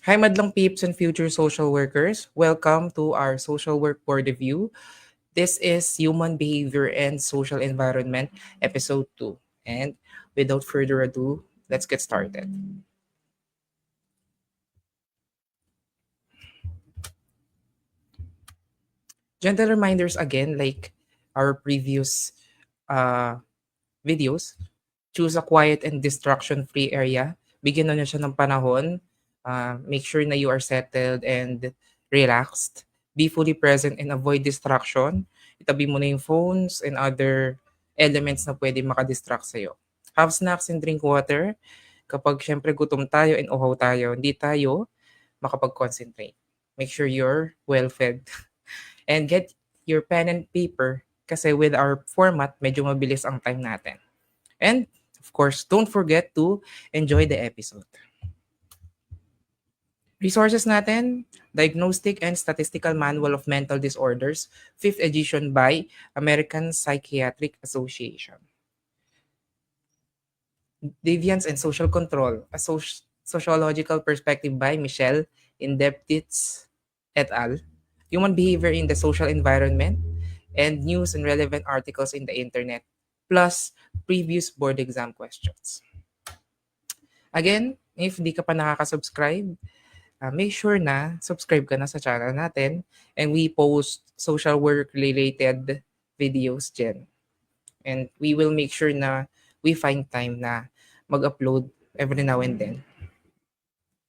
Hi, Madlang Peeps and future social workers. Welcome to our Social Work Board Review. This is Human Behavior and Social Environment, Episode 2. And without further ado, let's get started. Gentle reminders again, like our previous uh, videos. Choose a quiet and distraction-free area. Bigyan na siya ng panahon. Make sure na you are settled and relaxed. Be fully present and avoid distraction. Itabi mo na yung phones and other elements na pwede makadistract sa'yo. Have snacks and drink water. Kapag syempre gutom tayo and uhaw tayo, hindi tayo makapag-concentrate. Make sure you're well-fed. And get your pen and paper kasi with our format, medyo mabilis ang time natin. And of course, don't forget to enjoy the episode. Resources natin, Diagnostic and Statistical Manual of Mental Disorders, 5th edition by American Psychiatric Association. Deviance and Social Control, a sociological perspective by Michelle Indebtitz et al. Human Behavior in the Social Environment, and news and relevant articles in the internet, plus previous board exam questions. Again, if di ka pa nakaka-subscribe, make sure na subscribe ka na sa channel natin and we post social work related videos dyan. And we will make sure na we find time na mag-upload every now and then.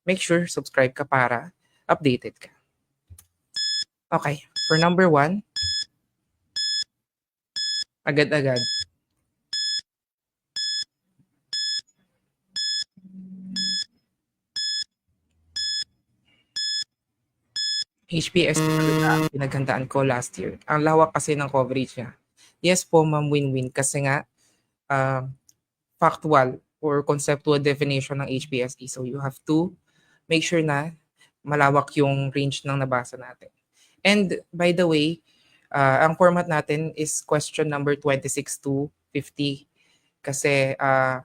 Make sure subscribe ka para updated ka. Okay, for number 1, agad-agad. HPS talaga ang pinaghandaan ko last year. Ang lawak kasi ng coverage niya. Yes po, ma'am, win-win kasi nga uh, factual or conceptual definition ng HPSE. So you have to make sure na malawak yung range ng nabasa natin. And by the way, ang format natin is question number 26 to 50 kasi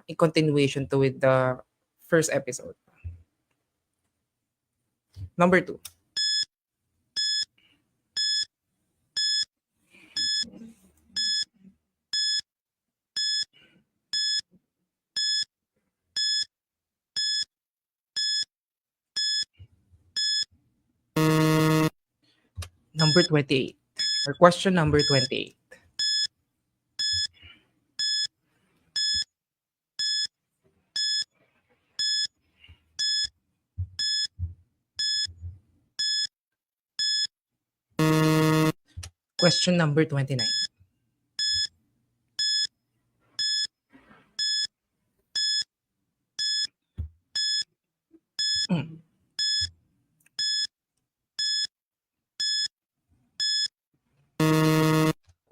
in continuation to with the first episode. Number 2. Number 28. Or question number 28. Question number 29. Mm.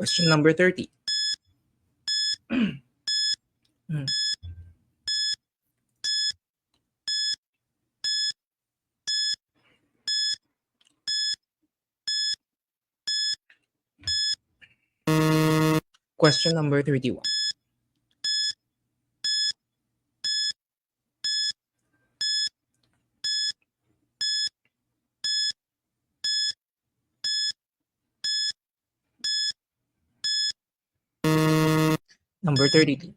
Question number 30. Mm. Question number 31. Number 32.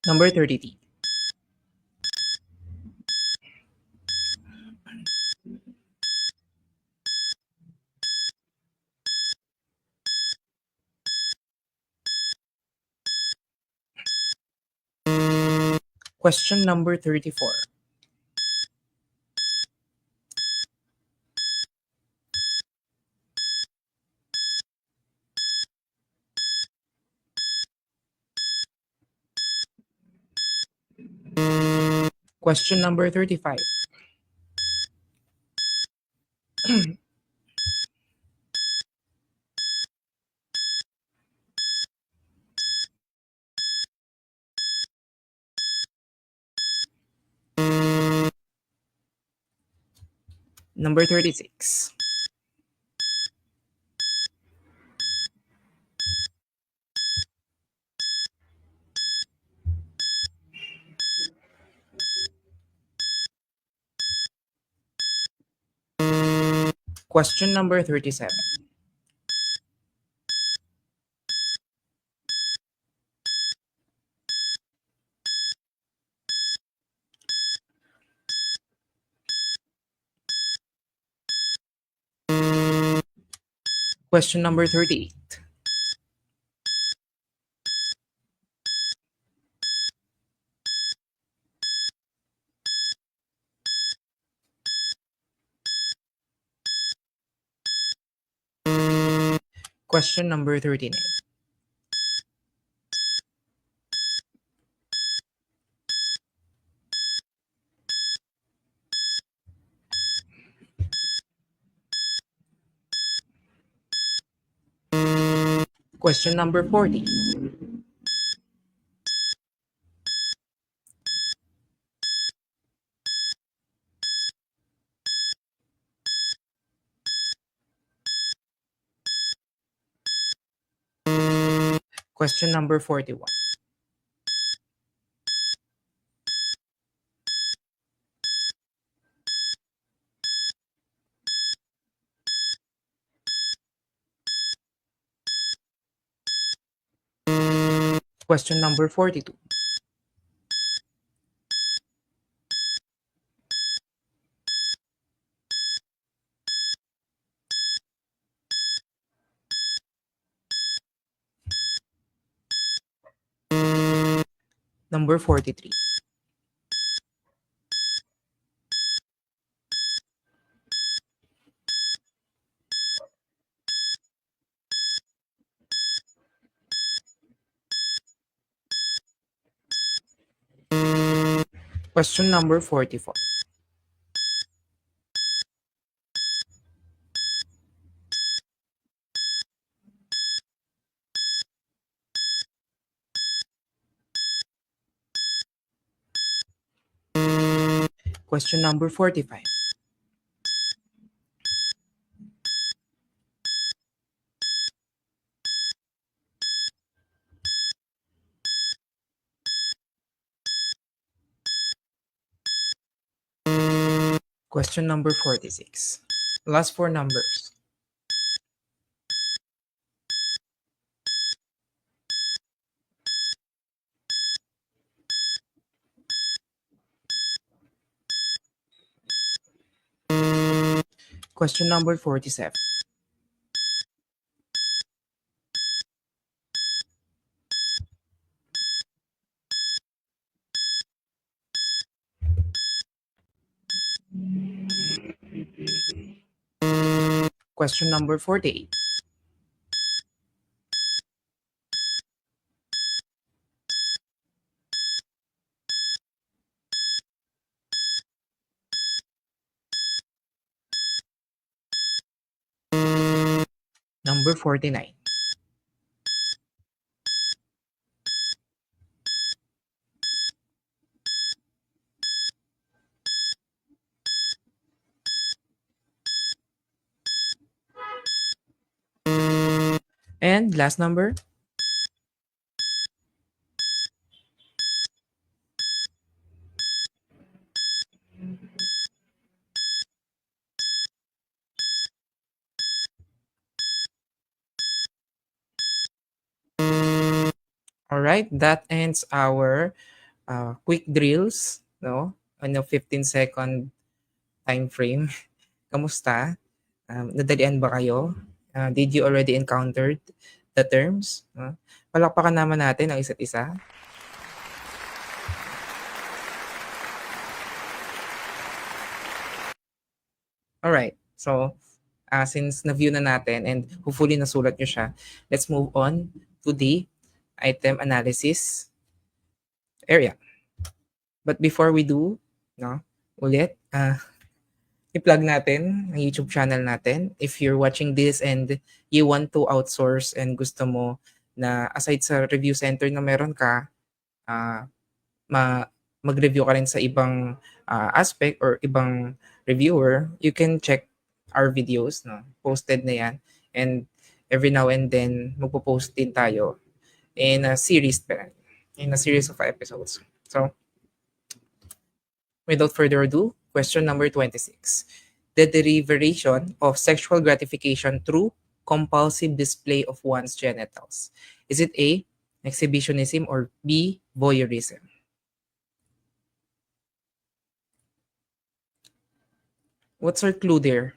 Number 33. Question number 34. Question number 35. Number 36. Question number 37. Question number 38. Question number 39. Question number 40. Question number 41. Question number 42. Number 43. Question number 44. Question number 45. Question number 46. Last four numbers. Question number 47. Question number 48. Number 49. And last number. All right, that ends our quick drills, no? On a 15-second time frame. Kamusta? Nadalian ba kayo? Did you already encountered the terms? Palakpakan naman natin ang isa't isa. All right. So, since na-view na natin and hopefully nasulat nyo siya, let's move on to the item analysis area. But before we do, no, ulit, i-plug natin ang YouTube channel natin. If you're watching this and you want to outsource and gusto mo na aside sa review center na meron ka, mag-review ka rin sa ibang aspect or ibang reviewer, you can check our videos, no? Posted na yan. And every now and then, magpo-post din tayo in a series pa, in a series of episodes. So, without further ado, question number 26. The deliberation of sexual gratification through compulsive display of one's genitals. Is it A, exhibitionism, or B, voyeurism? What's our clue there?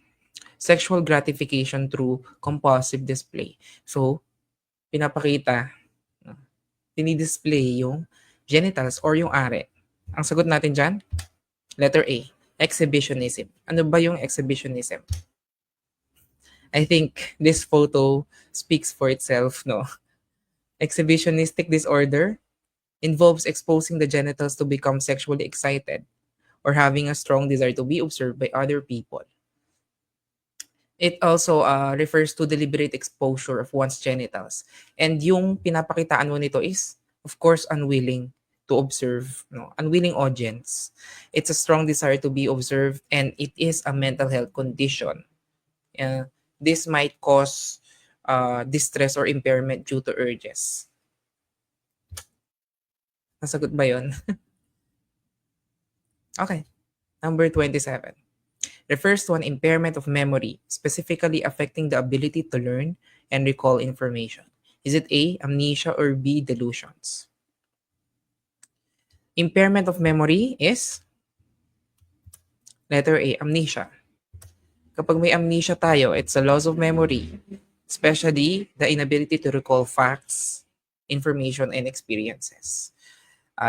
Sexual gratification through compulsive display. So, pinapakita, no, dinidisplay yung genitals or yung are. Ang sagot natin dyan, letter A, exhibitionism. Ano ba yung exhibitionism? I think this photo speaks for itself, no? Exhibitionistic disorder involves exposing the genitals to become sexually excited or having a strong desire to be observed by other people. It also refers to deliberate exposure of one's genitals. And yung pinapakitaan mo nito is, of course, unwilling to observe, no? Unwilling audience. It's a strong desire to be observed and it is a mental health condition. This might cause distress or impairment due to urges. Nasagot ba yun? Okay. Number 27. Refers to an impairment of memory, specifically affecting the ability to learn and recall information. Is it A, amnesia, or B, delusions? Impairment of memory is letter A, amnesia. Kapag may amnesia tayo, it's a loss of memory, especially the inability to recall facts, information, and experiences.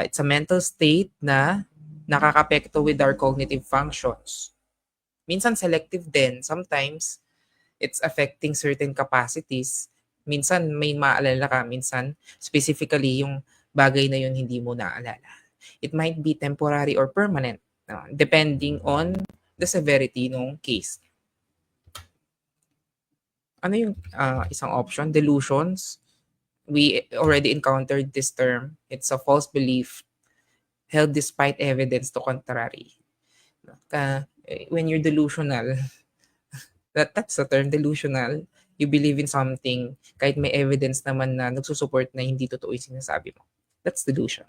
It's a mental state na nakakapekto with our cognitive functions. Minsan selective din. Sometimes, it's affecting certain capacities. Minsan may maalala ka, minsan specifically yung bagay na yun hindi mo naalala. It might be temporary or permanent, depending on the severity ng case. Ano yung isang option? Delusions. We already encountered this term. It's a false belief held despite evidence to contrary. When you're delusional, that's the term, delusional. You believe in something kahit may evidence naman na nagsusupport na hindi totoo yung sinasabi mo. That's delusion.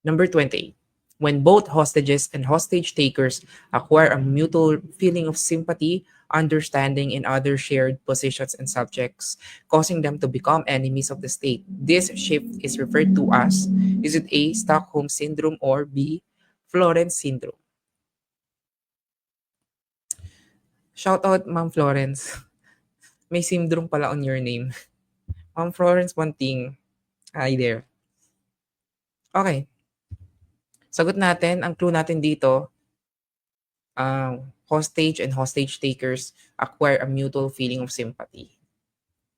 Number 28. When both hostages and hostage takers acquire a mutual feeling of sympathy, understanding, and other shared positions and subjects, causing them to become enemies of the state. This shift is referred to as, is it A, Stockholm Syndrome, or B, Florence Syndrome? Shout out, Ma'am Florence. May syndrome pala on your name. Ma'am Florence Bunting. Hi there. Okay. Sagot natin, ang clue natin dito, hostage and hostage takers acquire a mutual feeling of sympathy.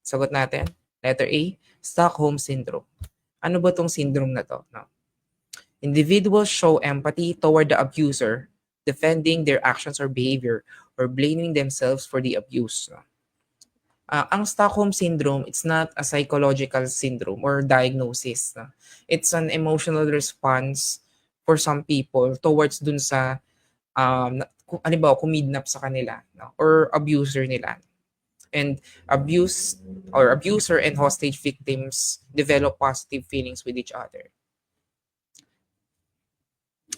Sagot natin, letter A, Stockholm Syndrome. Ano ba tong syndrome na to? No? Individuals show empathy toward the abuser, defending their actions or behavior, or blaming themselves for the abuse. No? Ang Stockholm Syndrome, it's not a psychological syndrome or diagnosis. No? It's an emotional response for some people towards dun sa halimbawa kumidnap sa kanila, no? Or abuser nila. And abuser and hostage victims develop positive feelings with each other.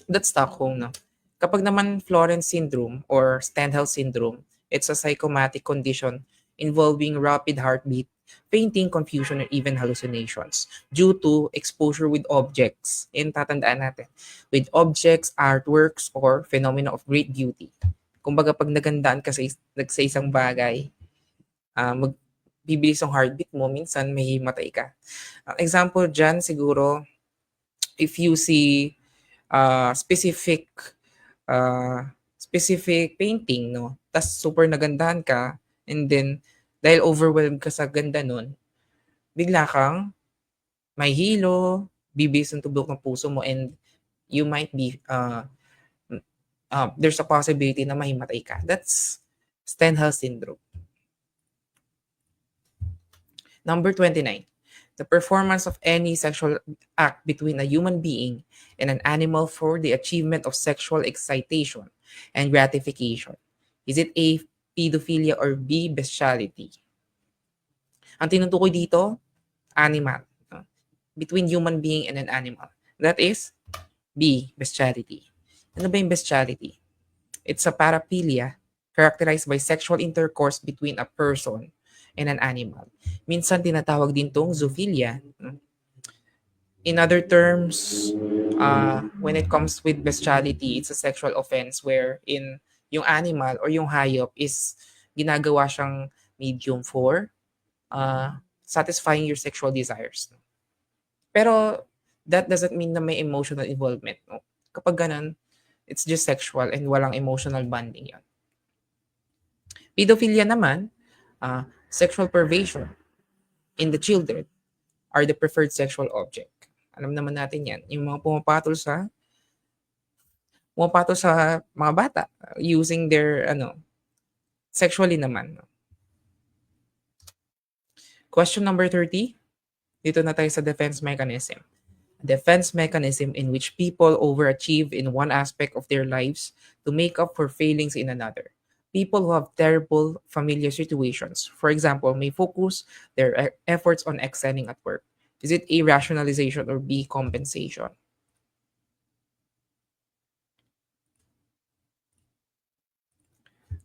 That's Stockholm, no? Kapag naman Florence Syndrome or Stendhal Syndrome, it's a psychomatic condition involving rapid heartbeat, fainting, confusion, or even hallucinations due to exposure with objects. And tatandaan natin, with objects, artworks, or phenomena of great beauty. Kumbaga pag nagandaan ka sa isang bagay, magbibilis ang heartbeat mo, minsan may matay ka. Example dyan siguro, if you see specific painting, no? Tas super nagandahan ka, and then dahil overwhelmed ka sa ganda nun, bigla kang may hilo, bibis ang tubok ng puso mo, and you might be there's a possibility na mahimatay ka. That's Stendhal syndrome. Number 29. The performance of any sexual act between a human being and an animal for the achievement of sexual excitation and gratification. Is it A, pedophilia, or B, bestiality? Ang tinutukoy dito, animal. Between human being and an animal. That is B, bestiality. Ano ba yung bestiality? It's a paraphilia characterized by sexual intercourse between a person and an animal. Minsan tinatawag din tong zoophilia. In other terms, when it comes with bestiality, it's a sexual offense wherein yung animal or yung hayop is ginagawa siyang medium for satisfying your sexual desires. Pero that doesn't mean na may emotional involvement. No? Kapag ganun, it's just sexual and walang emotional bonding yan. Pedophilia naman, sexual perversion in the children are the preferred sexual object. Alam naman natin yan. Yung mga pumapatol sa mga bata using their sexually naman. No? Question number 30. Dito na tayo sa defense mechanism. Defense mechanism in which people overachieve in one aspect of their lives to make up for failings in another. People who have terrible familiar situations, for example, may focus their efforts on excelling at work. Is it A, rationalization, or B, compensation?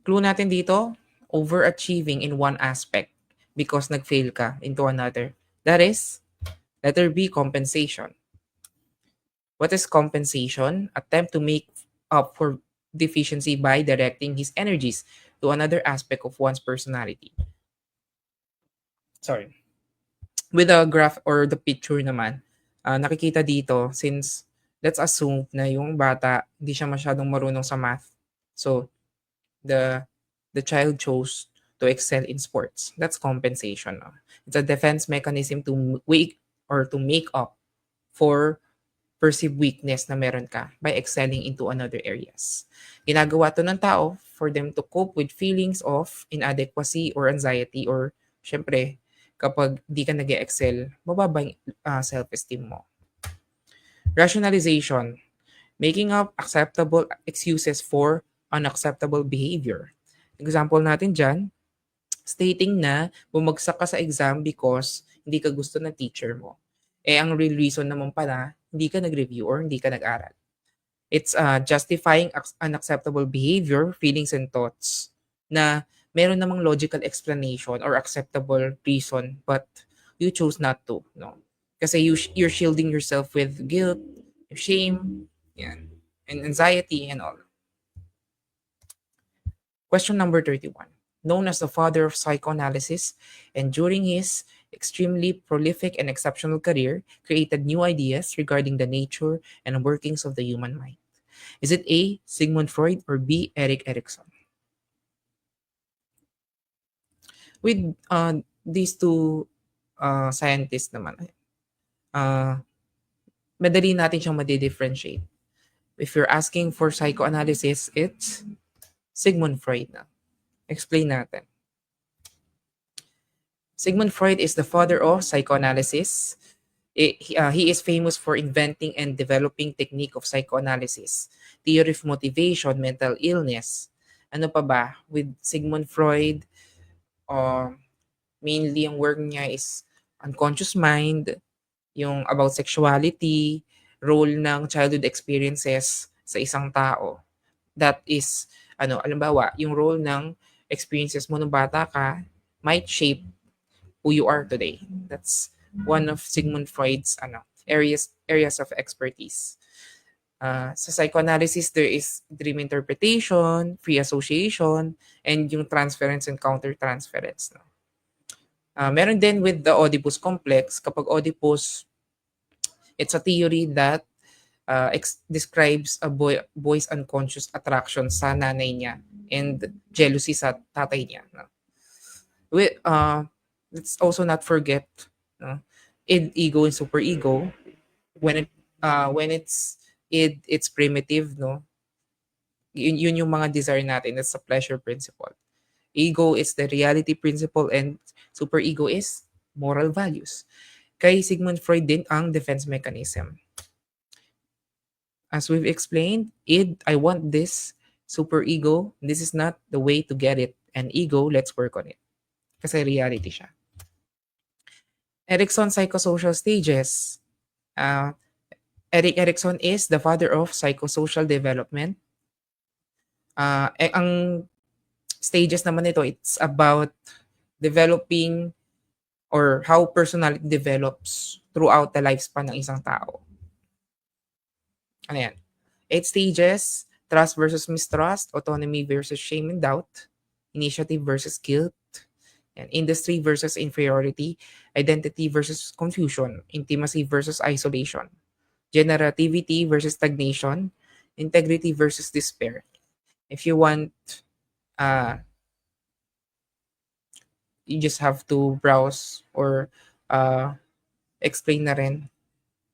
Clue natin dito, overachieving in one aspect because nag-fail ka into another. That is, letter B, compensation. What is compensation? Attempt to make up for deficiency by directing his energies to another aspect of one's personality. Sorry. With the graph or the picture naman, nakikita dito since let's assume na yung bata hindi siya masyadong marunong sa math. So the child chose to excel in sports. That's compensation. No? It's a defense mechanism to make up for perceived weakness na meron ka by excelling into another areas. Ginagawa to ng tao for them to cope with feelings of inadequacy or anxiety or syempre, kapag di ka nag-excel, mababa yung self-esteem mo. Rationalization, making up acceptable excuses for unacceptable behavior. Example natin dyan, stating na bumagsak ka sa exam because hindi ka gusto ng teacher mo. Ang real reason naman pala, hindi ka nag-review or hindi ka nag-aral. It's justifying unacceptable behavior, feelings, and thoughts na meron namang logical explanation or acceptable reason but you chose not to. No? Kasi you're shielding yourself with guilt, shame, yan, and anxiety and all. Question number 31. Known as the father of psychoanalysis, and during his extremely prolific and exceptional career, created new ideas regarding the nature and workings of the human mind. Is it A, Sigmund Freud, or B, Erik Erikson? With these two scientists naman, madali natin siyang madi-differentiate. If you're asking for psychoanalysis, it's Sigmund Freud na. Explain natin. Sigmund Freud is the father of psychoanalysis. He is famous for inventing and developing technique of psychoanalysis, theory of motivation, mental illness. Ano pa ba? With Sigmund Freud, mainly ang work niya is unconscious mind, yung about sexuality, role ng childhood experiences sa isang tao. That is, alimbawa, yung role ng experiences mo nung bata ka might shape who you are today. That's one of Sigmund Freud's areas of expertise. Sa psychoanalysis, there is dream interpretation, free association, and yung transference and counter-transference. No? Meron din with the Oedipus complex. Kapag Oedipus, it's a theory that describes a boy's unconscious attraction sa nanay niya and jealousy sa tatay niya. No? Let's also not forget ego and superego. When it's primitive, no? Yun yung mga desire natin. That's the pleasure principle. Ego is the reality principle and superego is moral values. Kay Sigmund Freud din ang defense mechanism. As we've explained, I want this, superego, this is not the way to get it. And ego, let's work on it. Kasi reality siya. Erikson psychosocial stages. Erik Erikson is the father of psychosocial development. Ang stages naman nito, it's about developing or how personality develops throughout the lifespan ng isang tao. Ano yan? 8 stages: trust versus mistrust, autonomy versus shame and doubt, initiative versus guilt, and industry versus inferiority, identity versus confusion, intimacy versus isolation, generativity versus stagnation, integrity versus despair. If you want, you just have to browse or explain na rin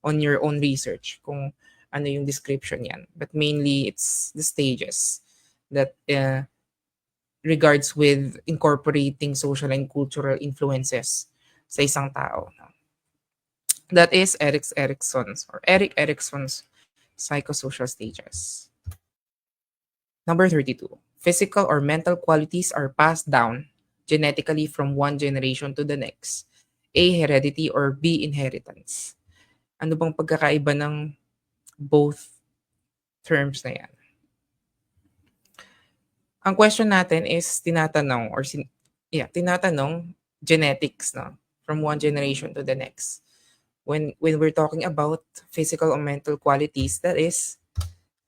on your own research kung ano yung description yan. But mainly, it's the stages that regards with incorporating social and cultural influences sa isang tao. That is Erik Erikson's psychosocial stages. Number 32. Physical or mental qualities are passed down genetically from one generation to the next. A, heredity, or B, inheritance. Ano bang pagkakaiba ng both terms na yan? Ang question natin is tinatanong genetics, no, from one generation to the next. When we're talking about physical or mental qualities, that is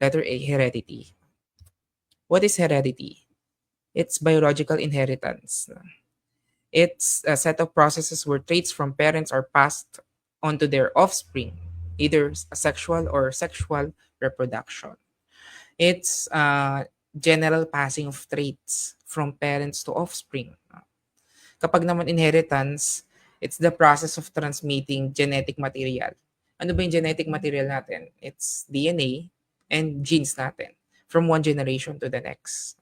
letter A, heredity. What is heredity? It's biological inheritance. It's a set of processes where traits from parents are passed onto their offspring, either sexual or sexual reproduction. It's general passing of traits from parents to offspring. Kapag naman inheritance, it's the process of transmitting genetic material. Ano ba yung genetic material natin? It's DNA and genes natin from one generation to the next.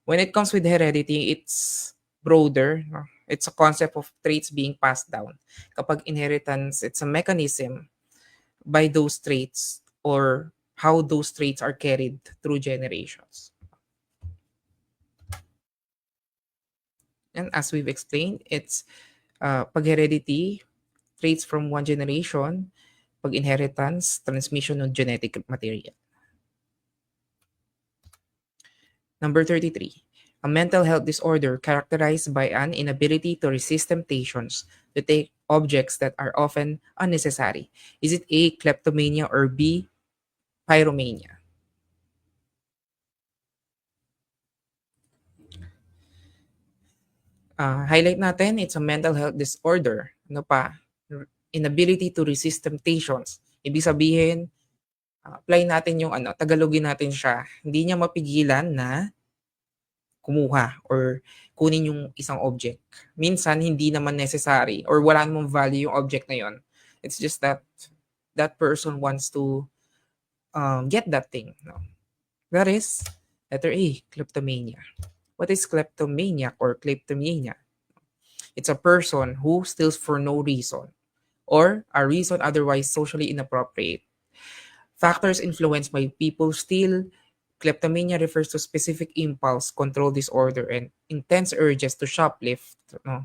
When it comes with heredity, it's broader. It's a concept of traits being passed down. Kapag inheritance, it's a mechanism by those traits or how those traits are carried through generations. And as we've explained, it's pag heredity, traits from one generation, pag inheritance, transmission of genetic material. Number 33. A mental health disorder characterized by an inability to resist temptations to take objects that are often unnecessary. Is it A, kleptomania, or B, pyromania? Highlight natin, it's a mental health disorder. Ano pa? Inability to resist temptations. Ibig sabihin, apply natin yung Tagalogin natin siya. Hindi niya mapigilan na kumuha or kunin yung isang object. Minsan, hindi naman necessary or wala namang value yung object na yon. It's just that that person wants to get that thing. No? That is letter A, kleptomania. What is kleptomania or kleptomania? It's a person who steals for no reason or a reason otherwise socially inappropriate. Factors influenced by people steal. Kleptomania refers to specific impulse control disorder and intense urges to shoplift. No?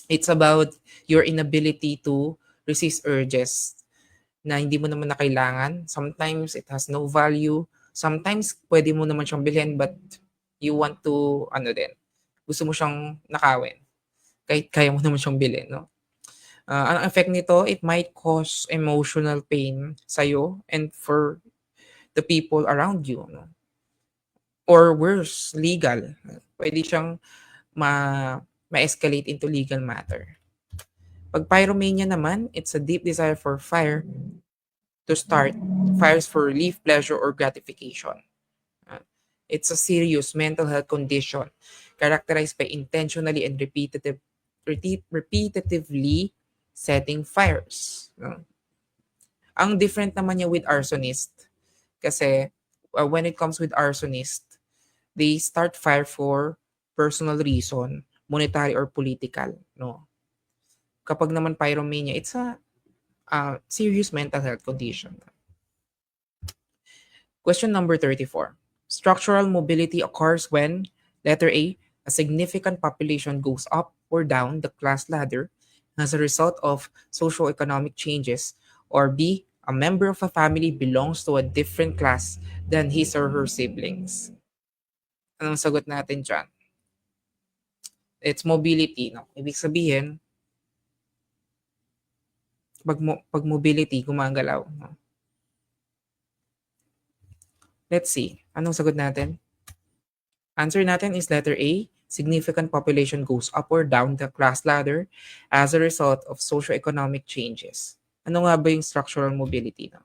It's about your inability to resist urges na hindi mo naman na kailangan. Sometimes it has no value. Sometimes pwede mo naman siyang bilhin but you want to, gusto mo siyang nakawin. Kahit kaya mo naman siyang bilhin, no? Ang effect nito, it might cause emotional pain sa'yo and for the people around you, no? Or worse, legal. Pwede siyang ma-escalate into legal matter. Pag pyromania naman, it's a deep desire for fire to start. Fires for relief, pleasure, or gratification. It's a serious mental health condition characterized by intentionally and repetitively setting fires. No? Ang different naman niya with arsonist kasi when it comes with arsonist, they start fire for personal reason, monetary or political, no. Kapag naman pyromania, it's a serious mental health condition. Question number 34. Structural mobility occurs when, letter A, a significant population goes up or down the class ladder as a result of socioeconomic changes, or B, a member of a family belongs to a different class than his or her siblings. Anong sagot natin dyan? It's mobility. No? Ibig sabihin, pag mobility, gumagalaw. No? Let's see. Anong sagot natin? Answer natin is letter A. Significant population goes up or down the class ladder as a result of socioeconomic changes. Ano nga ba yung structural mobility? No?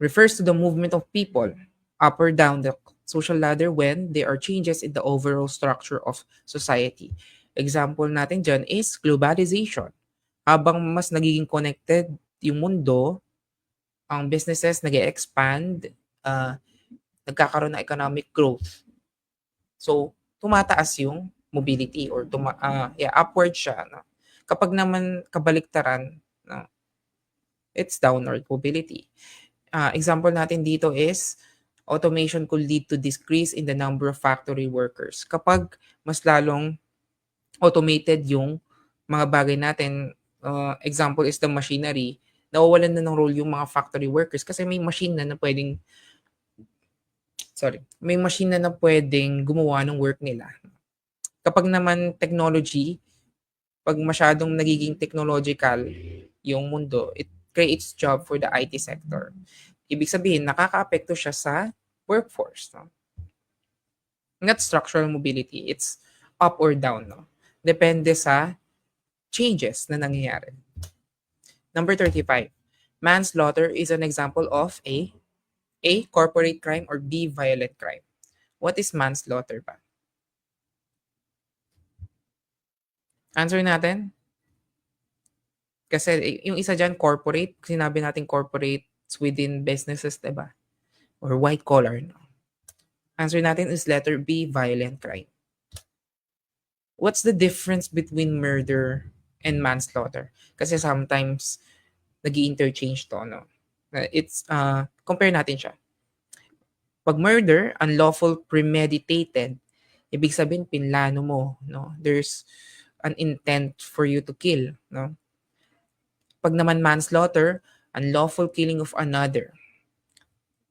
Refers to the movement of people up or down the social ladder when there are changes in the overall structure of society. Example natin dyan is globalization. Habang mas nagiging connected yung mundo, ang businesses nag-expand, nagkakaroon ng economic growth. So, tumataas yung mobility or upward siya. No? Kapag naman kabaliktaran, no, it's downward mobility. Example natin dito is automation could lead to decrease in the number of factory workers. Kapag mas lalong automated yung mga bagay natin, example is the machinery, nawawalan na ng role yung mga factory workers kasi may machine na pwedeng gumawa ng work nila. Kapag naman technology, pag masyadong nagiging technological yung mundo, it creates job for the IT sector. Ibig sabihin, nakakaapekto siya sa workforce. No? Not structural mobility, it's up or down. No? Depende sa changes na nangyayari. Number 35. Manslaughter is an example of A, corporate crime, or B, violent crime. What is manslaughter ba? Answer natin? Kasi yung isa dyan, corporate, sinabi natin corporate within businesses, diba? Or white collar. No? Answer natin is letter B, violent crime. What's the difference between murder and manslaughter? Kasi sometimes nag-i-interchange to, no? It's, compare natin siya. Pag murder, unlawful premeditated, ibig sabihin pinlano mo, no? There's an intent for you to kill, no? Pag naman manslaughter, unlawful killing of another.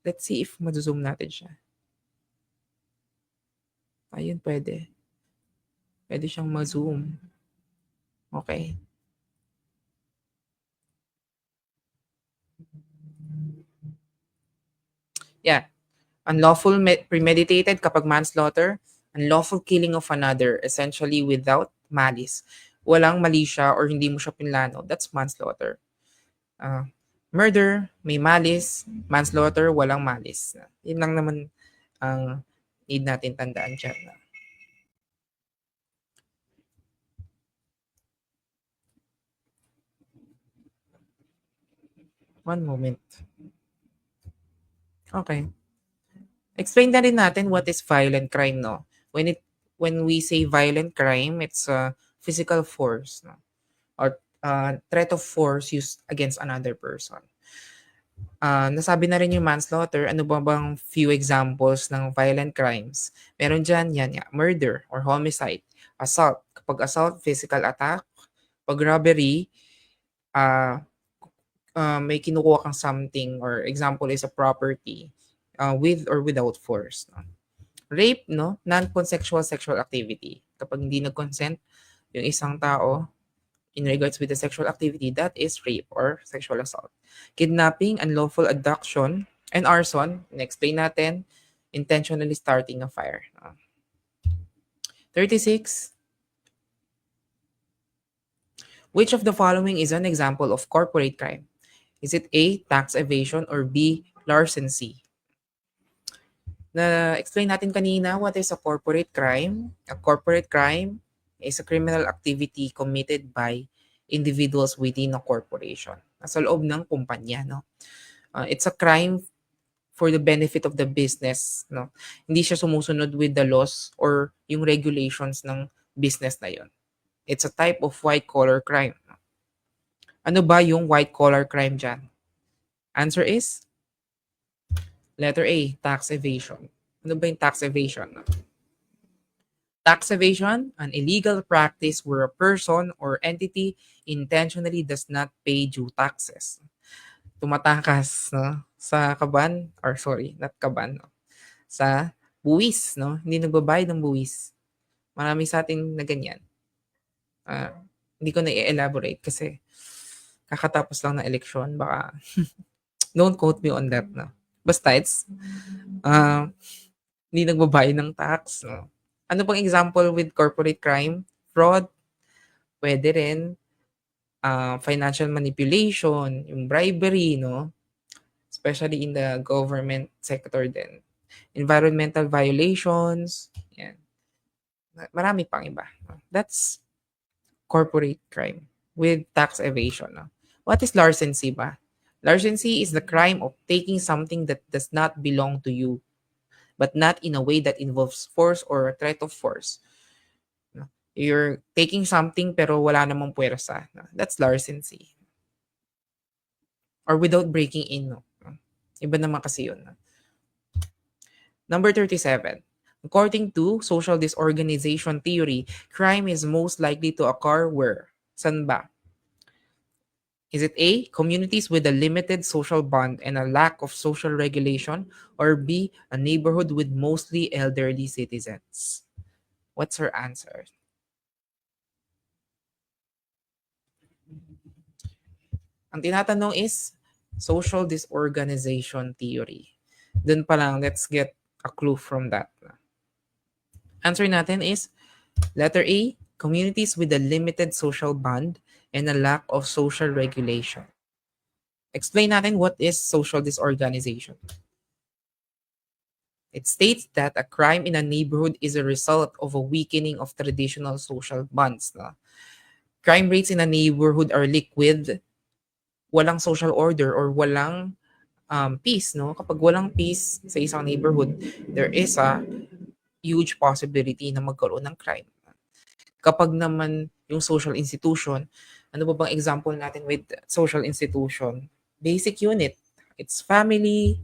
Let's see if ma-zoom natin siya. Ayun, pwede. Pwede siyang ma-zoom. Okay. Yeah. Unlawful premeditated kapag manslaughter, unlawful killing of another, essentially without malice. Walang mali siya or hindi mo siya pinlano. That's manslaughter. Murder, may malice. Manslaughter, walang malice. Yun lang naman ang need natin tandaan dyan. One moment. Okay. Explain na rin natin what is violent crime, no? When we say violent crime, it's a physical force, no? Or threat of force used against another person. Nasabi na rin yung manslaughter. Ano ba bang few examples ng violent crimes? Meron dyan, murder or homicide. Assault. Kapag assault, physical attack. Pag robbery, may kinukuha kang something or example is a property with or without force. No? Rape, no? Non-consensual sexual activity. Kapag hindi nag-consent yung isang tao in regards with the sexual activity, that is rape or sexual assault. Kidnapping, unlawful abduction, and arson, na-explain natin, intentionally starting a fire. 36. Which of the following is an example of corporate crime? Is it A, tax evasion, or B, larceny? Na-explain natin kanina what is a corporate crime. A corporate crime is a criminal activity committed by individuals within a corporation. Nasa loob ng kumpanya, no? It's a crime for the benefit of the business, no? Hindi siya sumusunod with the laws or yung regulations ng business na yon. It's a type of white-collar crime. Ano ba yung white-collar crime dyan? Answer is letter A, tax evasion. Ano ba yung tax evasion? Tax evasion, an illegal practice where a person or entity intentionally does not pay due taxes. Tumatakas, no, sa kaban, or sorry, not kaban, no, sa buwis, no? Hindi nagbabayad ng buwis. Marami sa atin na ganyan. Ah, hindi ko na i-elaborate kasi kakatapos lang ng eleksyon, baka don't quote me on that, no. Basta ah, hindi nagbabayad ng tax, no. Ano pang example with corporate crime? Fraud, pwede rin. Financial manipulation, yung bribery, no? Especially in the government sector din. Environmental violations, yan. Marami pang iba. That's corporate crime with tax evasion. No? What is larceny ba? Larceny is the crime of taking something that does not belong to you, but not in a way that involves force or a threat of force. No? You're taking something pero wala namang puwersa. No? That's larceny. Or without breaking in. No? Iba naman kasi yun. No? Number 37. According to social disorganization theory, crime is most likely to occur where? San ba? Is it A, communities with a limited social bond and a lack of social regulation, or B, a neighborhood with mostly elderly citizens? What's her answer? Ang tinatanong is social disorganization theory. Dun pa lang, let's get a clue from that. Answer natin is letter A, communities with a limited social bond and a lack of social regulation. Explain natin what is social disorganization. It states that a crime in a neighborhood is a result of a weakening of traditional social bonds. No? Crime rates in a neighborhood are liquid, walang social order or walang peace. No? Kapag walang peace sa isang neighborhood, there is a huge possibility na magkaroon ng crime. Kapag naman yung social institution, ano ba bang example natin with social institution? Basic unit. It's family,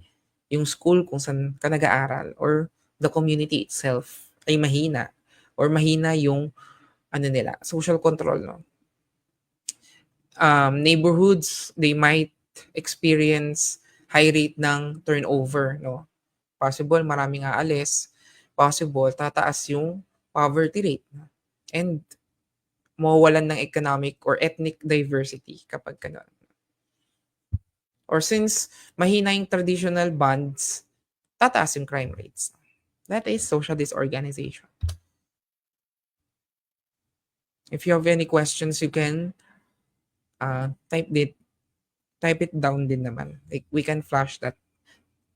yung school kung saan ka nag-aaral, or the community itself ay mahina. Or mahina yung ano nila, social control. No? Neighborhoods, they might experience high rate ng turnover. No? Possible maraming aalis. Possible tataas yung poverty rate. No? And mawawalan ng economic or ethnic diversity kapag gano'n. Or since mahina yung traditional bonds, tataas yung crime rates. That is social disorganization. If you have any questions, you can type it down din naman. Like, we can flash that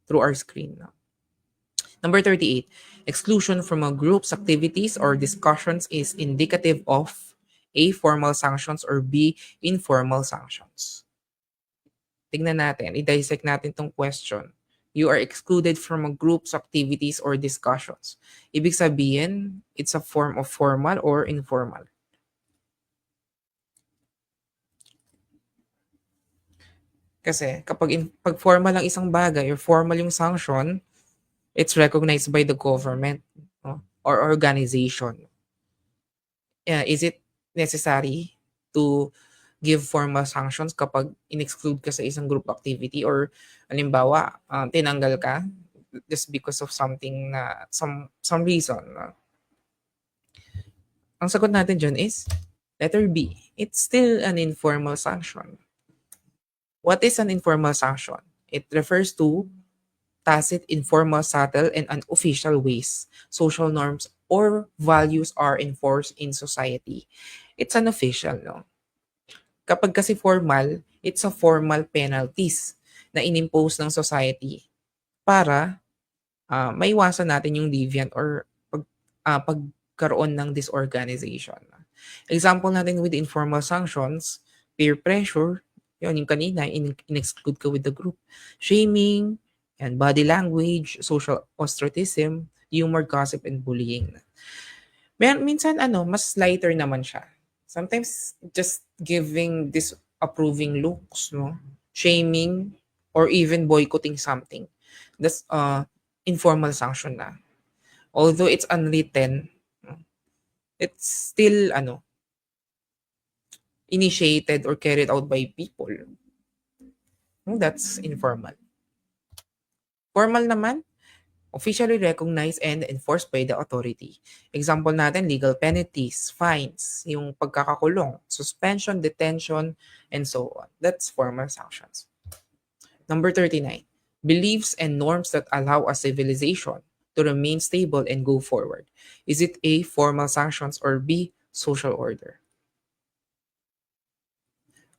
through our screen now. Number 38, exclusion from a group's activities or discussions is indicative of A, formal sanctions, or B, informal sanctions. Tingnan natin, i-dissect natin tong question. You are excluded from a group's activities or discussions. Ibig sabihin, it's a form of formal or informal. Kasi kapag pag formal ang isang bagay or formal yung sanction, it's recognized by the government, no? Or organization. Is it necessary to give formal sanctions kapag in-exclude ka sa isang group activity, or halimbawa tinanggal ka just because of something na some reason? Ang sagot natin dyan is letter B. It's still an informal sanction. What is an informal sanction? It refers to tacit, informal, subtle, and unofficial ways social norms or values are enforced in society. It's unofficial, no? Kapag kasi formal, it's a formal penalties na inimpose ng society para maiwasan natin yung deviant or pagkaroon ng disorganization. Example natin with informal sanctions, peer pressure, yun yung kanina, in-exclude ka with the group. Shaming, and body language, social ostracism, humor, gossip, and bullying. Minsan, mas lighter naman siya. Sometimes just giving disapproving looks, no? Shaming or even boycotting something. That's informal sanction na. Although it's unwritten, no, it's still initiated or carried out by people. No, that's informal. Formal naman, officially recognized and enforced by the authority. Example natin, legal penalties, fines, yung pagkakakulong, suspension, detention, and so on. That's formal sanctions. Number 39, beliefs and norms that allow a civilization to remain stable and go forward. Is it A, formal sanctions, or B, social order?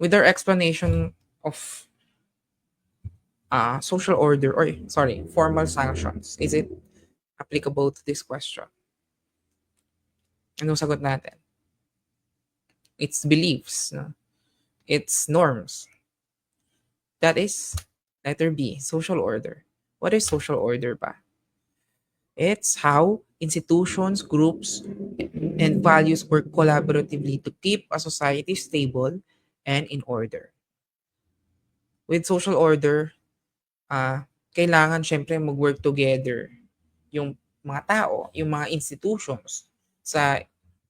With our explanation of social order, or sorry, formal sanctions, is it applicable to this question? Anong sagot natin? It's beliefs, no? It's norms. That is letter B, social order. What is social order ba? It's how institutions, groups, and values work collaboratively to keep a society stable and in order. With social order, kailangan syempre mag-work together yung mga tao, yung mga institutions sa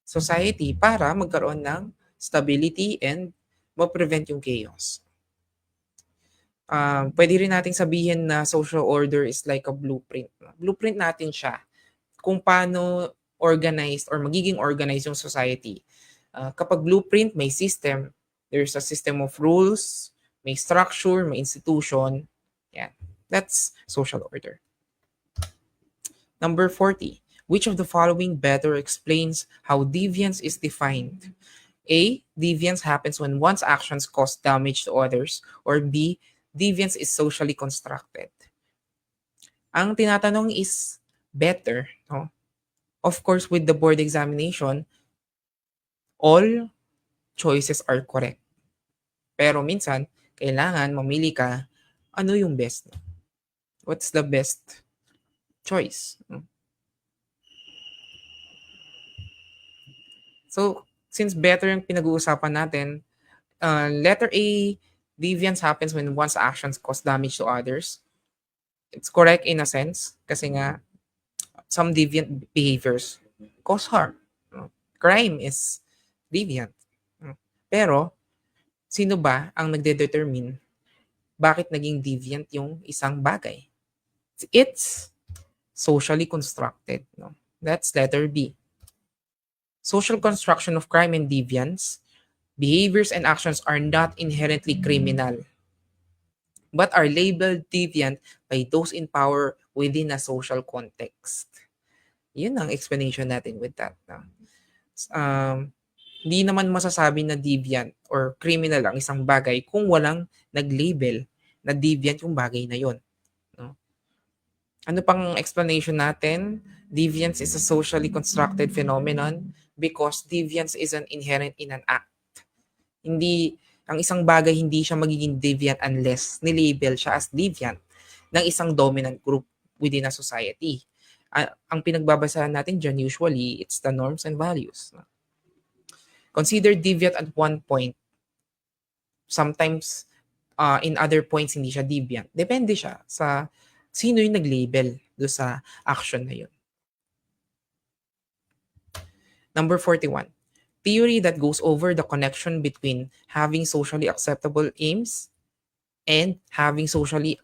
society para magkaroon ng stability and ma-prevent yung chaos. Pwede rin nating sabihin na social order is like a blueprint. Blueprint natin siya kung paano organized or magiging organized yung society. Kapag blueprint, may system. There's a system of rules, may structure, may institution. Yeah, that's social order. Number 40. Which of the following better explains how deviance is defined? A. Deviance happens when one's actions cause damage to others. Or B. Deviance is socially constructed. Ang tinatanong is better. No? Of course, with the board examination, all choices are correct. Pero minsan, kailangan mamili ka ano yung best. What's the best choice? So, since better yung pinag-uusapan natin, letter A, deviance happens when one's actions cause damage to others. It's correct in a sense kasi nga some deviant behaviors cause harm. Crime is deviant. Pero, sino ba ang nagde-determine bakit naging deviant yung isang bagay? It's socially constructed. No? That's letter B. Social construction of crime and deviance, behaviors and actions are not inherently criminal, but are labeled deviant by those in power within a social context. Yun ang explanation natin with that. No? Hindi naman masasabi na deviant or criminal ang isang bagay kung walang nag-label na deviant yung bagay na yon. No? Ano pang explanation natin? Deviance is a socially constructed phenomenon because deviance isn't inherent in an act. Hindi, ang isang bagay hindi siya magiging deviant unless nilabel siya as deviant ng isang dominant group within a society. Ang pinagbabasahan natin dyan usually, it's the norms and values. Consider deviant at one point. Sometimes, in other points, hindi siya deviant. Depende siya sa sino yung nag-label do sa action na yun. Number 41. Theory that goes over the connection between having socially acceptable aims and having socially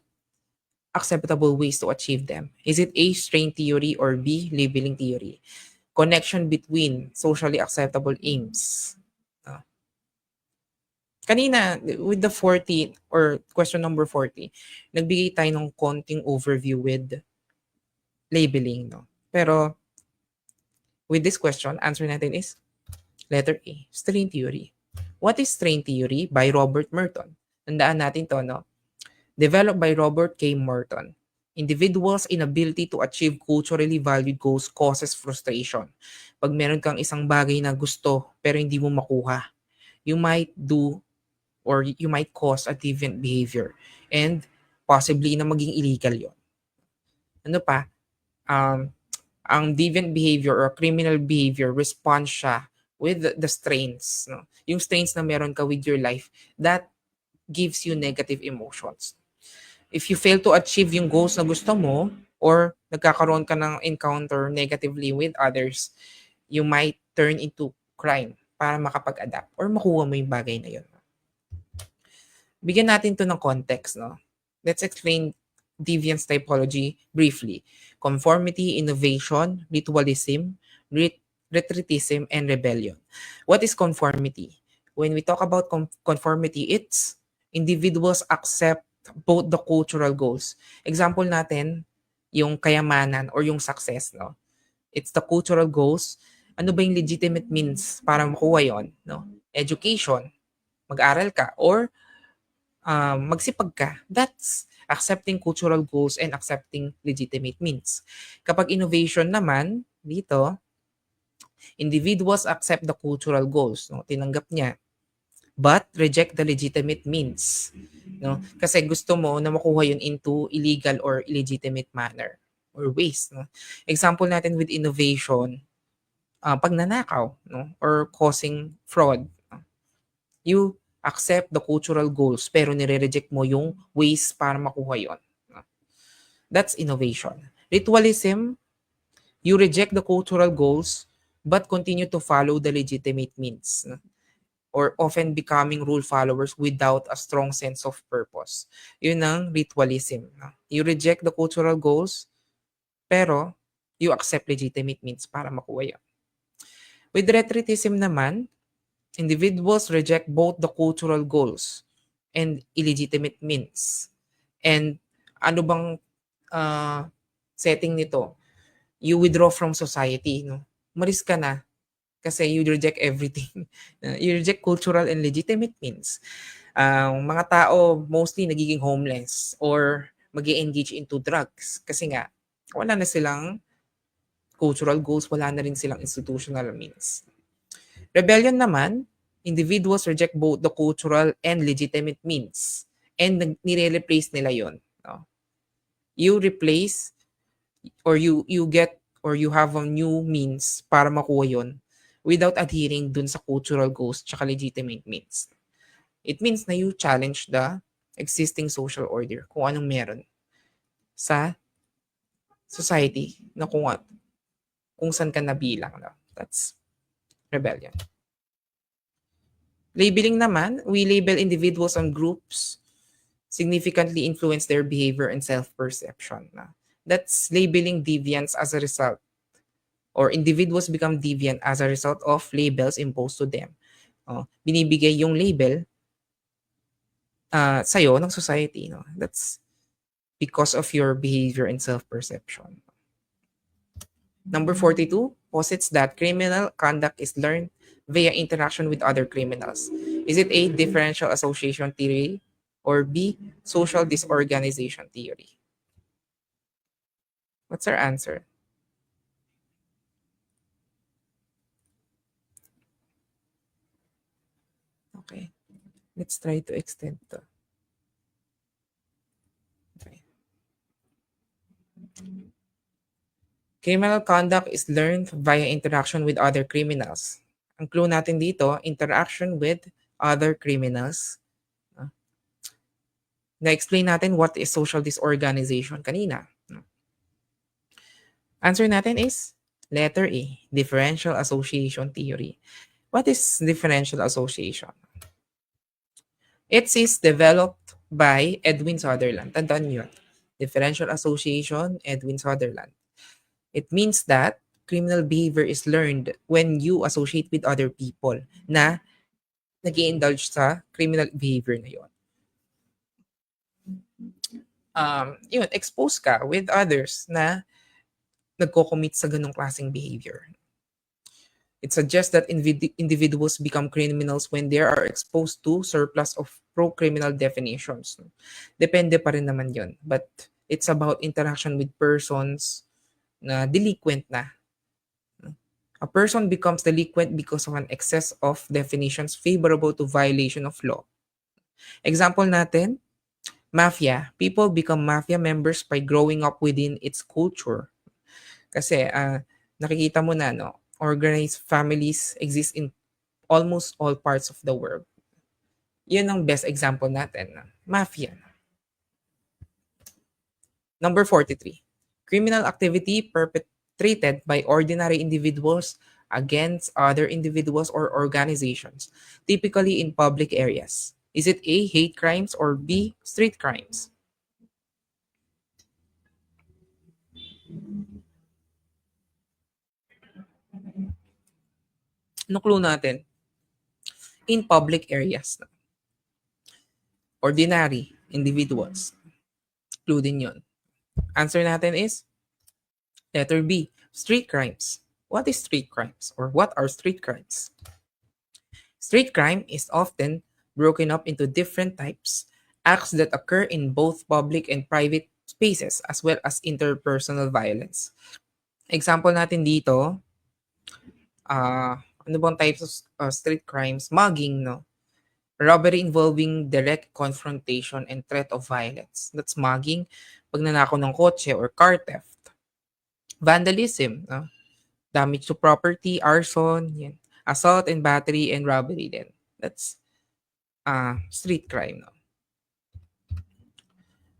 acceptable ways to achieve them. Is it A, strain theory, or B, labeling theory? Connection between socially acceptable aims. Kanina, with the 40 or question number 40, nagbigay tayo ng konting overview with labeling. No? Pero, with this question, answer natin is letter A, strain theory. What is strain theory? By Robert Merton. Tandaan natin to, no? Developed by Robert K. Merton. Individuals' inability to achieve culturally valued goals causes frustration. Pag meron kang isang bagay na gusto pero hindi mo makuha, you might do or you might cause a deviant behavior and possibly na maging illegal yon. Ano pa? Ang deviant behavior or criminal behavior responds siya with the strains, no? Yung strains na meron ka with your life, that gives you negative emotions. If you fail to achieve yung goals na gusto mo, or nagkakaroon ka ng encounter negatively with others, you might turn into crime para makapag-adapt or makuha mo yung bagay na yun. Bigyan natin to ng context, no? Let's explain deviance typology briefly. Conformity, innovation, ritualism, retreatism, and rebellion. What is conformity? When we talk about conformity, it's individuals accept both the cultural goals. Example natin, yung kayamanan or yung success, no? It's the cultural goals. Ano ba yung legitimate means para makuha yon, no? Education, mag-aral ka, or magsipag ka. That's accepting cultural goals and accepting legitimate means. Kapag innovation naman, dito, individuals accept the cultural goals, no? Tinanggap niya, but reject the legitimate means, no? Kasi gusto mo na makuha yun into illegal or illegitimate manner or ways, no? Example natin with innovation, pagnanakaw, no? Or causing fraud. You accept the cultural goals pero nire-reject mo yung ways para makuha yon. That's innovation. Ritualism, you reject the cultural goals but continue to follow the legitimate means, or often becoming rule followers without a strong sense of purpose. Yun ang ritualism. You reject the cultural goals pero you accept legitimate means para makuha yun. With retreatism naman, individuals reject both the cultural goals and illegitimate means. And ano bang setting nito? You withdraw from society, no? Umalis ka na kasi you reject everything. You reject cultural and legitimate means. Mga tao mostly nagiging homeless or mag-engage into drugs kasi nga wala na silang cultural goals, wala na rin silang institutional means. Rebellion naman, individuals reject both the cultural and legitimate means and nire-replace nila yon. No? You replace or you get or you have a new means para makuha yon without adhering dun sa cultural goals tsaka legitimate means. It means na you challenge the existing social order kung anong meron sa society na kung saan ka nabilang. No? That's rebellion. Labeling naman, we label individuals and groups significantly influence their behavior and self-perception. That's labeling deviance as a result, or individuals become deviant as a result of labels imposed to them. Binibigay yung label sa'yo ng society. No? That's because of your behavior and self-perception. Number 42 posits that criminal conduct is learned via interaction with other criminals. Is it A, differential association theory, or B, social disorganization theory? What's our answer? Okay, let's try to extend to. Okay. Criminal conduct is learned via interaction with other criminals. Ang clue natin dito, interaction with other criminals. Na-explain natin what is social disorganization kanina. Answer natin is letter A, differential association theory. What is differential association? It is developed by Edwin Sutherland. Tandaan niyo yun. Differential association, Edwin Sutherland. It means that criminal behavior is learned when you associate with other people na nag-i-indulge sa criminal behavior na yun. Yun, expose ka with others na nagko-commit sa ganong klaseng behavior. It suggests that individuals become criminals when they are exposed to surplus of pro-criminal definitions. Depende pa rin naman yun. But it's about interaction with persons na delinquent na. A person becomes delinquent because of an excess of definitions favorable to violation of law. Example natin, mafia. People become mafia members by growing up within its culture. Kasi nakikita mo na, no, organized families exist in almost all parts of the world. Yun ang best example natin. Mafia. Number 43. Criminal activity perpetrated by ordinary individuals against other individuals or organizations, typically in public areas. Is it A, hate crimes, or B, street crimes? Ano clue natin? In public areas. Ordinary individuals. Clue din yun. Answer natin is letter B, street crimes. What is street crimes or what are street crimes? Street crime is often broken up into different types, acts that occur in both public and private spaces as well as interpersonal violence. Example natin dito, ano bang types of street crimes? Mugging, no? Robbery involving direct confrontation and threat of violence. That's mugging, pagnanakaw ng kotse or car theft. Vandalism, no? Damage to property, arson, yan. Assault and battery and robbery din. That's street crime. No?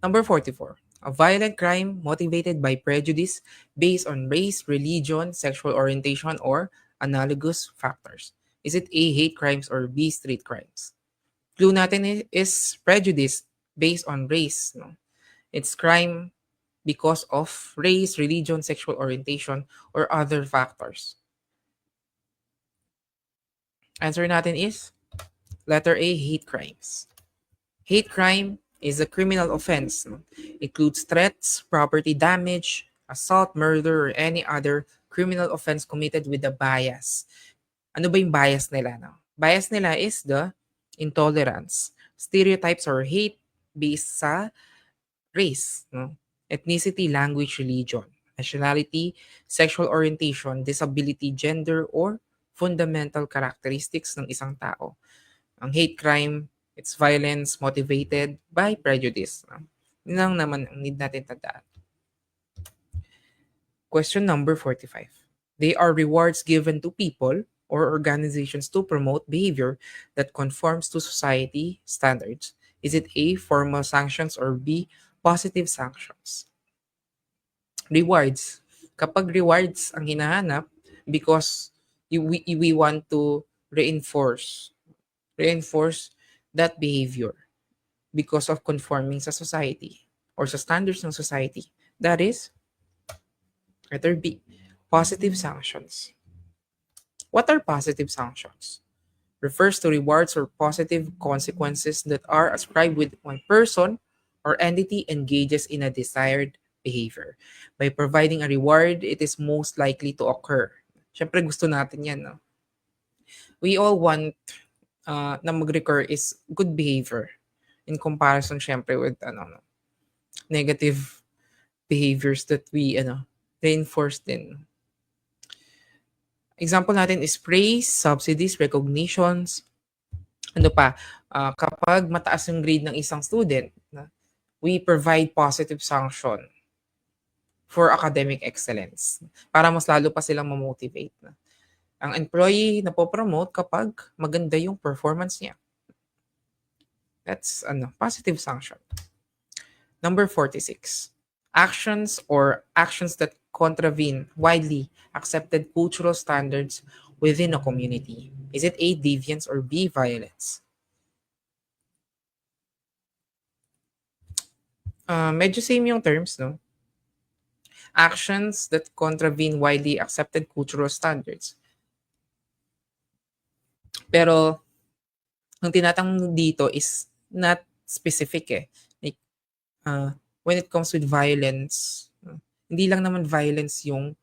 Number 44. A violent crime motivated by prejudice based on race, religion, sexual orientation, or analogous factors. Is it A, hate crimes, or B, street crimes? Clue natin is prejudice based on race. No? It's crime because of race, religion, sexual orientation, or other factors. Answer natin is letter A, hate crimes. Hate crime is a criminal offense. No? Includes threats, property damage, assault, murder, or any other criminal offense committed with a bias. Ano ba yung bias nila? No? Bias nila is the intolerance, stereotypes or hate based sa race, no? Ethnicity, language, religion, nationality, sexual orientation, disability, gender, or fundamental characteristics ng isang tao. Ang hate crime, it's violence motivated by prejudice. No? Yun lang naman ang need natin tandaan. Question number 45. They are rewards given to people or organizations to promote behavior that conforms to society standards. Is it A, formal sanctions, or B, positive sanctions? Rewards. Kapag rewards ang hinahanap, because we want to reinforce that behavior because of conforming sa society or sa standards ng society. That is letter B, positive sanctions. What are positive sanctions? Refers to rewards or positive consequences that are ascribed with one person or entity engages in a desired behavior. By providing a reward, it is most likely to occur. Siyempre gusto natin yan, no? We all want na mag-recur is good behavior in comparison syempre with negative behaviors that we reinforce din. Example natin is praise, subsidies, recognitions. Ano pa? Kapag mataas yung grade ng isang student, we provide positive sanction for academic excellence para mas lalo pa silang ma-motivate. Ang employee na po-promote kapag maganda yung performance niya. That's positive sanction. Number 46. Actions that contravene widely accepted cultural standards within a community. Is it A, deviance, or B, violence? Medyo same yung terms, no? Actions that contravene widely accepted cultural standards. Pero, ang tinatanong dito is not specific eh. Like, when it comes with violence, hindi lang naman violence yung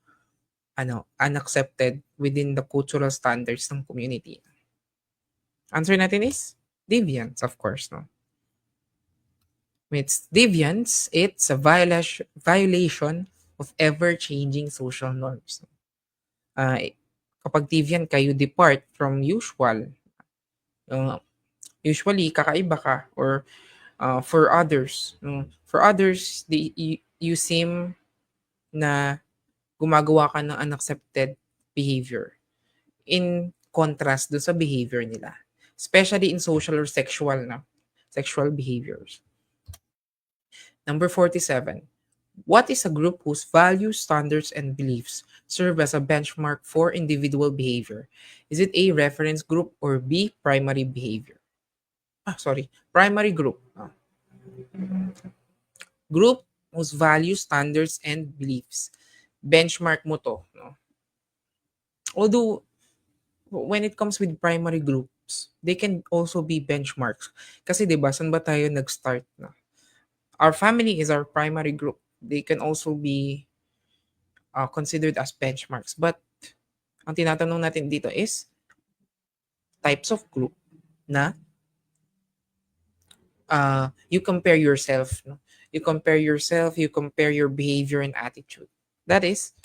unaccepted within the cultural standards ng community. Answer natin is deviance, of course, no? With deviance, it's a violation of ever-changing social norms. Kapag deviant kayo depart from usual, usually kakaiba ka or for others, you seem na gumagawa ka ng unaccepted behavior in contrast dun sa behavior nila. Especially in social or sexual behaviors. Number 47. What is a group whose values, standards, and beliefs serve as a benchmark for individual behavior? Is it A, reference group, or B, primary behavior? Primary group. Group whose values, standards, and beliefs. Benchmark mo to. No? Although, when it comes with primary groups, they can also be benchmarks. Kasi 'di ba, saan ba tayo nag-start na? Our family is our primary group. They can also be considered as benchmarks. But ang tinatanong natin dito is types of group na you compare yourself. No? You compare yourself, you compare your behavior and attitude. That is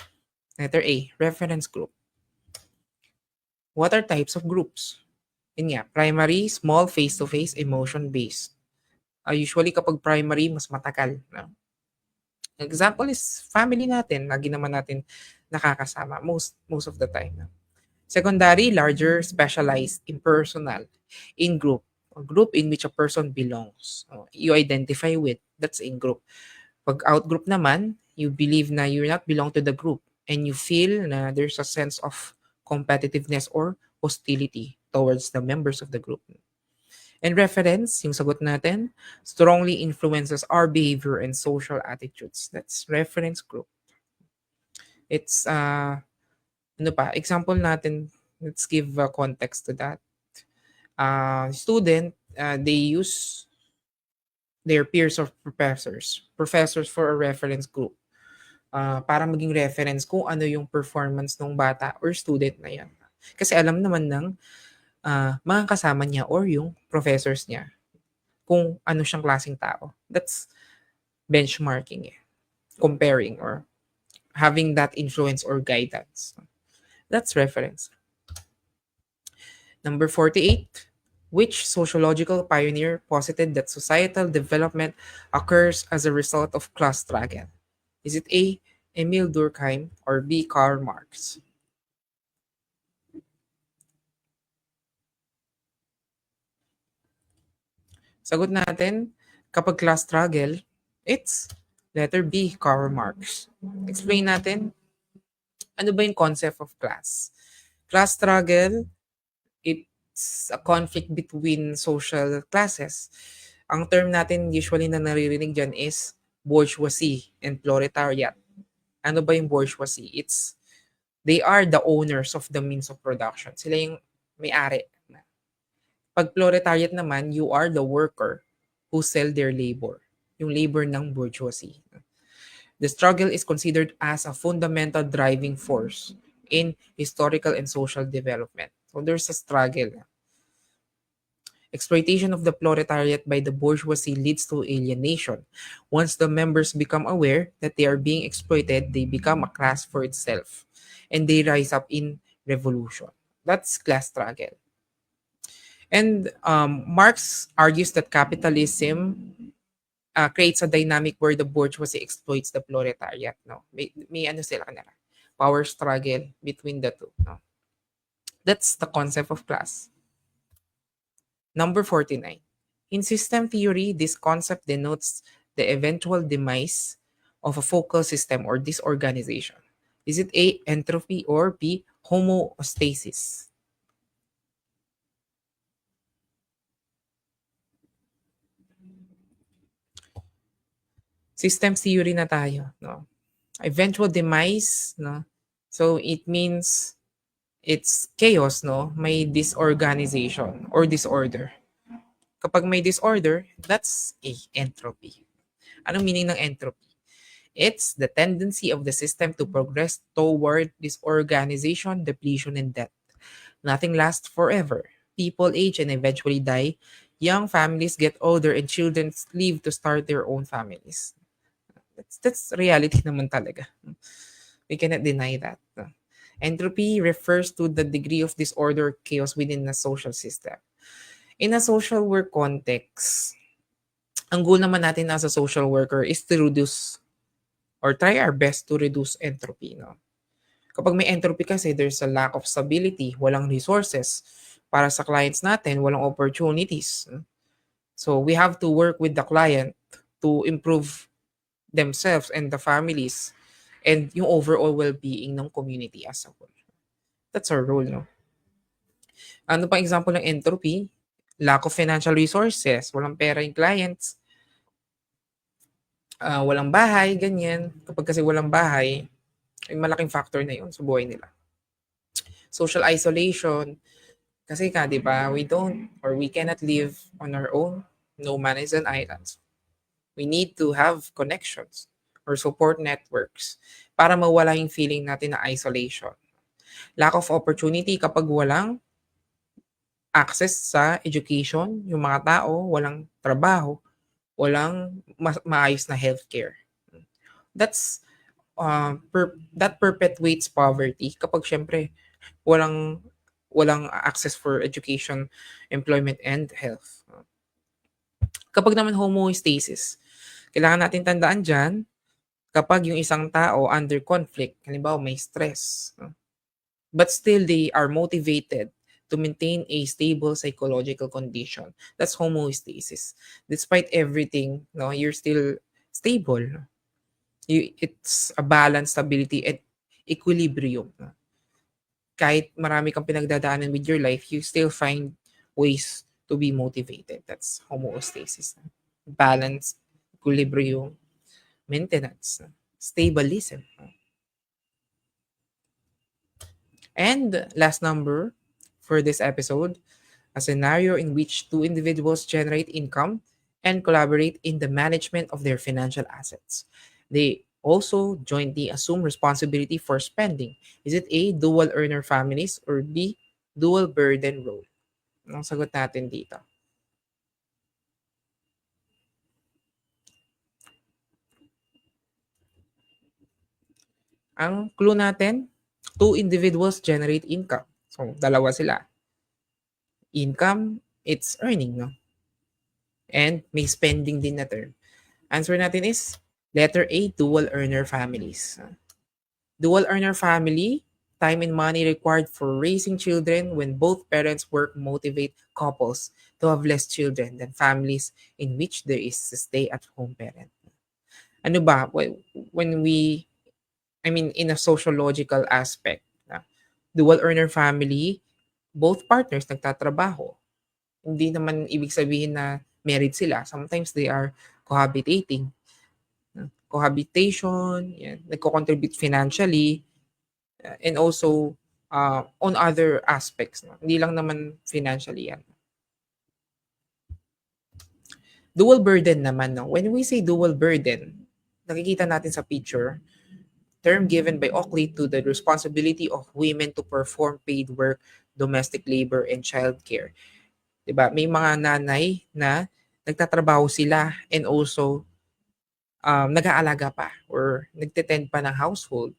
letter A, reference group. What are types of groups? Yun nga, primary, small, face-to-face, emotion-based. Usually kapag primary, mas matagal. No? Example is family natin. Lagi naman natin nakakasama most of the time. No? Secondary, larger, specialized, impersonal, in group. A group in which a person belongs. You identify with. That's in group. Pag out group naman, you believe na you not belong to the group and you feel na there's a sense of competitiveness or hostility towards the members of the group. And reference, yung sagot natin, strongly influences our behavior and social attitudes. That's reference group. It's, example natin, let's give a context to that. Student, they use their peers or professors for a reference group. Para maging reference kung ano yung performance ng bata or student na yan. Kasi alam naman ng mga kasama niya or yung professors niya kung ano siyang klaseng tao. That's benchmarking comparing or having that influence or guidance. That's reference. Number 48. Which sociological pioneer posited that societal development occurs as a result of class struggle? Is it A, Emile Durkheim, or B, Karl Marx? Sagot natin, kapag class struggle, it's letter B, Karl Marx. Explain natin, ano ba yung concept of class? Class struggle, it's a conflict between social classes. Ang term natin usually na naririnig dyan is bourgeoisie and proletariat. Ano ba yung bourgeoisie? They are the owners of the means of production. Sila yung may-ari. Pag proletariat naman, you are the worker who sell their labor. Yung labor ng bourgeoisie. The struggle is considered as a fundamental driving force in historical and social development. So there's a struggle. Exploitation of the proletariat by the bourgeoisie leads to alienation. Once the members become aware that they are being exploited, they become a class for itself. And they rise up in revolution. That's class struggle. And Marx argues that capitalism creates a dynamic where the bourgeoisie exploits the proletariat. No? May ano sila kanila. Power struggle between the two. No? That's the concept of class. Number 49. In system theory, this concept denotes the eventual demise of a focal system or disorganization. Is it A, entropy, or B, homeostasis? Systems theory na tayo. No? Eventual demise. No? So it means it's chaos, no? May disorganization or disorder. Kapag may disorder, that's a entropy. Anong meaning ng entropy? It's the tendency of the system to progress toward disorganization, depletion, and death. Nothing lasts forever. People age and eventually die. Young families get older and children leave to start their own families. That's reality naman talaga. We cannot deny that. Entropy refers to the degree of disorder or chaos within a social system. In a social work context, ang goal naman natin as a social worker is to reduce or try our best to reduce entropy. No? Kapag may entropy kasi, there's a lack of stability, walang resources para sa clients natin, walang opportunities. So we have to work with the client to improve themselves and the families and yung overall well-being ng community as a whole. That's our role, no? Ano pa example ng entropy? Lack of financial resources, walang pera yung clients, walang bahay, ganyan. Kapag kasi walang bahay, ay malaking factor na yun sa buhay nila. Social isolation, kasi ka, di ba, we don't or we cannot live on our own. No man is an island. We need to have connections or support networks para mawala yung feeling natin na isolation. Lack of opportunity kapag walang access sa education, yung mga tao, walang trabaho, walang maayos na healthcare. That's that perpetuates poverty kapag syempre walang walang access for education, employment, and health. Kapag naman homeostasis, kailangan natin tandaan dyan, kapag yung isang tao under conflict, halimbawa may stress, but still they are motivated to maintain a stable psychological condition. That's homeostasis. Despite everything, no, you're still stable. It's a balance, stability, and equilibrium. No? Kahit marami kang pinagdadaanan with your life, you still find ways to be motivated. That's homeostasis. Balance, equilibrium, maintenance, stabilism. And last number for this episode, a scenario in which two individuals generate income and collaborate in the management of their financial assets. They also jointly assume responsibility for spending. Is it A, dual earner families, or B, dual burden role? Anong sagot natin dito? Ang clue natin, two individuals generate income. So, dalawa sila. Income, it's earning, no? And may spending din na term. Answer natin is letter A, dual earner families. Dual earner family, time and money required for raising children when both parents work motivate couples to have less children than families in which there is a stay-at-home parent. Ano ba? When we, I mean, in a sociological aspect, dual earner family, both partners nagtatrabaho. Hindi naman ibig sabihin na married sila. Sometimes they are cohabitating. Cohabitation, yan, nagko-contribute financially, and also on other aspects. No? Hindi lang naman financially yan. Dual burden naman. No? When we say dual burden, nakikita natin sa picture, term given by Oakley to the responsibility of women to perform paid work, domestic labor, and childcare. Diba? May mga nanay na nagtatrabaho sila and also nag-aalaga pa or nagtetend pa ng household.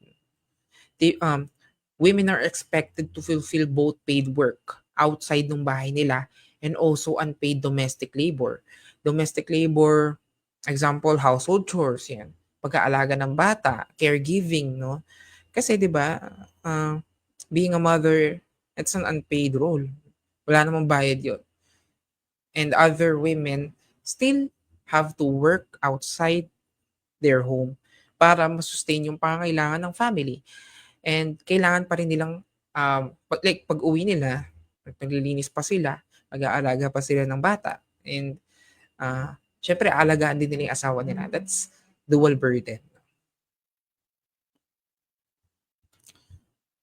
Women are expected to fulfill both paid work outside ng bahay nila and also unpaid domestic labor. Domestic labor, example, household chores, yan. Pag-aalaga ng bata, caregiving, no? Kasi 'di ba, being a mother, it's an unpaid role. Wala namang bayad 'yon. And other women still have to work outside their home para ma-sustain yung pangangailangan ng family. And kailangan pa rin nilang, pag-uwi nila, naglilinis pa sila, mag-aalaga pa sila ng bata. And syempre aalagaan din nila yung asawa nila. That's dual burden.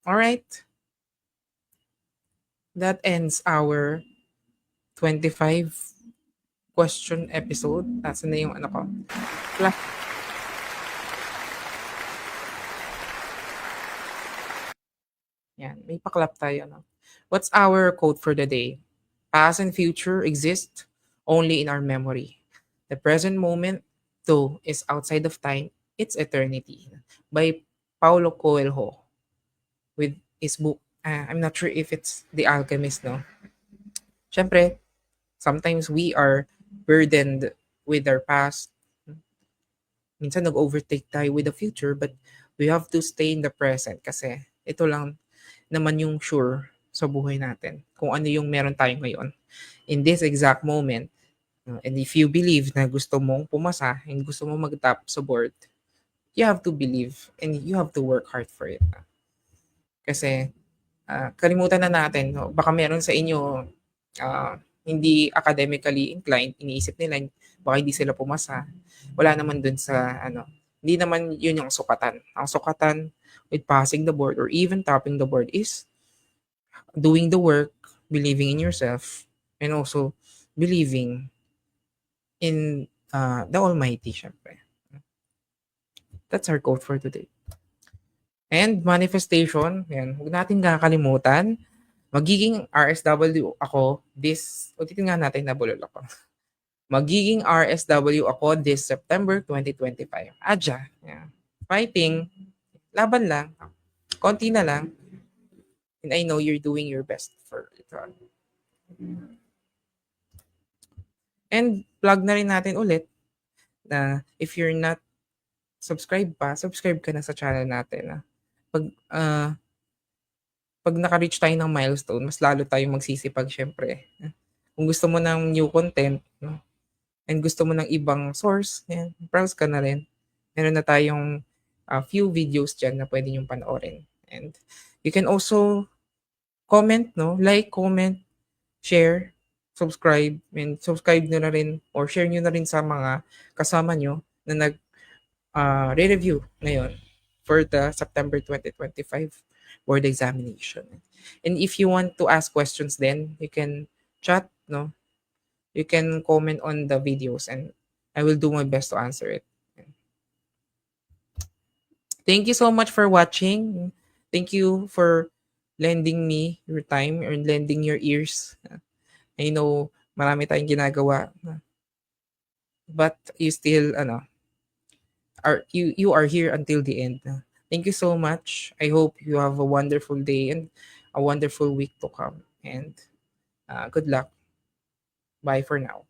All right. That ends our 25 question episode. Nasaan na yung ano ko? Yan, may paklap tayo. No? What's our quote for the day? Past and future exist only in our memory. The present moment, though, is outside of time, it's eternity. By Paulo Coelho with his book. I'm not sure if it's The Alchemist, no? Siyempre, sometimes we are burdened with our past. Minsan nag-overtake tayo with the future, but we have to stay in the present kasi Ito lang naman yung sure sa buhay natin, kung ano yung meron tayo ngayon, in this exact moment. And if you believe na gusto mong pumasa and gusto mong mag-top sa board, you have to believe and you have to work hard for it. Kasi kalimutan na natin, no? Baka meron sa inyo hindi academically inclined, iniisip nila baka hindi sila pumasa. Wala naman dun sa hindi naman yun yung sukatan. Ang sukatan with passing the board or even topping the board is doing the work, believing in yourself, and also believing in the Almighty, syempre. That's our quote for today. And manifestation, yan, huwag natin kakalimutan, magiging RSW ako ulitin nga natin, nabulol ako. Magiging RSW ako this September 2025. Adya, yan. Fighting, laban lang, konti na lang, and I know you're doing your best for it. And plug na rin natin ulit na if you're not subscribe pa, subscribe ka na sa channel natin. Pag naka-reach tayo ng milestone, mas lalo tayong magsisipag syempre. Kung gusto mo ng new content, no, and gusto mo ng ibang source, yan, browse ka na rin. Meron na tayong few videos dyan na pwede niyong panoorin. And you can also comment, no? Like, comment, share, subscribe, and subscribe nyo na rin or share nyo na rin sa mga kasama nyo na re-review ngayon for the September 2025 board examination. And if you want to ask questions then, you can chat, no? You can comment on the videos and I will do my best to answer it. Thank you so much for watching. Thank you for lending me your time or lending your ears. I know marami tayong ginagawa, but you still you are here until the end. Thank you so much. I hope you have a wonderful day and a wonderful week to come. And good luck. Bye for now.